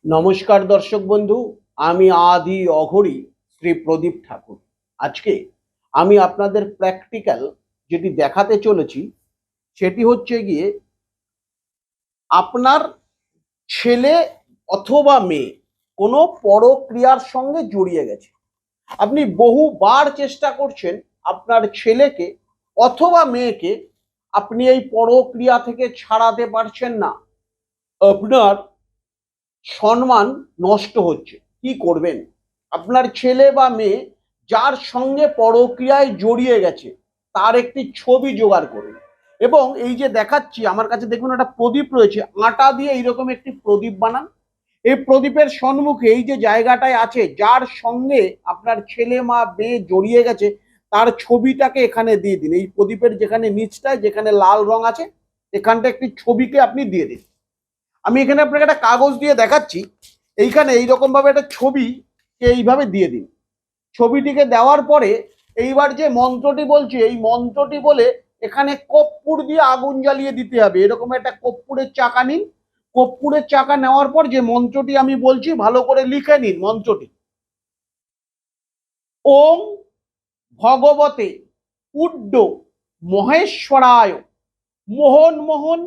নমস্কার দর্শক বন্ধু, আমি আদি অঘরী শ্রী প্রদীপ ঠাকুর। আজকে আমি আপনাদের প্র্যাকটিক্যাল যেটি দেখাতে চলেছি সেটি হচ্ছে গিয়ে আপনার ছেলে অথবা মেয়ে কোনো পরক্রিয়ার সঙ্গে জড়িয়ে গেছে। আপনি বহুবার চেষ্টা করছেন আপনার ছেলেকে অথবা মেয়েকে, আপনি এই পরক্রিয়া থেকে ছাড়াতে পারছেন না। আপনার সম্মান নষ্ট হচ্ছে। কি করবেন? আপনার ছেলে বা মেয়ে যার সঙ্গে পরক্রিয়ায় জড়িয়ে গেছে তার একটি ছবি জোগাড় করুন, এবং এই যে দেখাচ্ছি আমার কাছে দেখুন একটা প্রদীপ রয়েছে, আটা দিয়ে এইরকম একটি প্রদীপ বানান। এই প্রদীপের সম্মুখে এই যে জায়গাটায় আছে যার সঙ্গে আপনার ছেলে মা মেয়ে জড়িয়ে গেছে তার ছবিটাকে এখানে দিয়ে দিন। এই প্রদীপের যেখানে নিচটায় যেখানে লাল রং আছে এখানটা একটি ছবিকে আপনি দিয়ে দিন। আমি এখানে আপনাকে একটা কাগজ দিয়ে দেখাচ্ছি। এইখানে এইরকম ভাবে একটা ছবিকে এইভাবে দিয়ে দিন। ছবিটিকে দেওয়ার পরে এইবার যে মন্ত্রটি বলছি এই মন্ত্রটি বলে এখানে কর্পূর দিয়ে আগুন জ্বালিয়ে দিতে হবে। এরকম একটা কর্পূরের চাকা নিন। কর্পূরের চাকা নেওয়ার পর যে মন্ত্রটি আমি বলছি ভালো করে লিখে নিন মন্ত্রটি। ওম ভগবতে উড্ড মহেশ্বরায় মোহন মোহন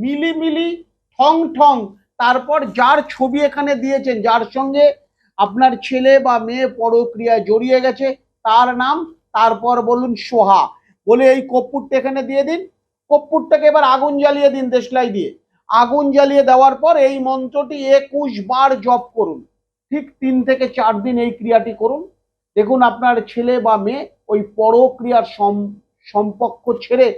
মিলি মিলি ঠং ঠং। তারপর যার ছবি এখানে দিয়েছেন, যার সঙ্গে আপনার ছেলে বা মেয়ে পরক্রিয়ায় জড়িয়ে গেছে তার নাম, তারপর বলুন সোহা বলে এই কর্পূরটা এখানে দিয়ে দিন। কর্পূরটাকে এবার আগুন জ্বালিয়ে দিন দেশলাই দিয়ে। আগুন জ্বালিয়ে দেওয়ার পর এই মন্ত্রটি 21 বার জপ করুন। ঠিক 3 থেকে 4 দিন এই ক্রিয়াটি করুন। দেখুন আপনার ছেলে বা মেয়ে ওই পরক্রিয়ার সম্পর্ক ছেড়ে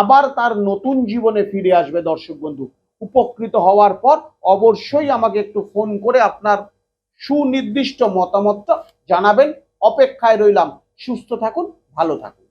আবার তার নতুন জীবনে ফিরে আসবে। দর্শক বন্ধু, উপকৃত হওয়ার পর অবশ্যই আমাকে একটু ফোন করে আপনার সুনির্দিষ্ট মতামতটা জানাবেন। অপেক্ষায় রইলাম। সুস্থ থাকুন, ভালো থাকুন।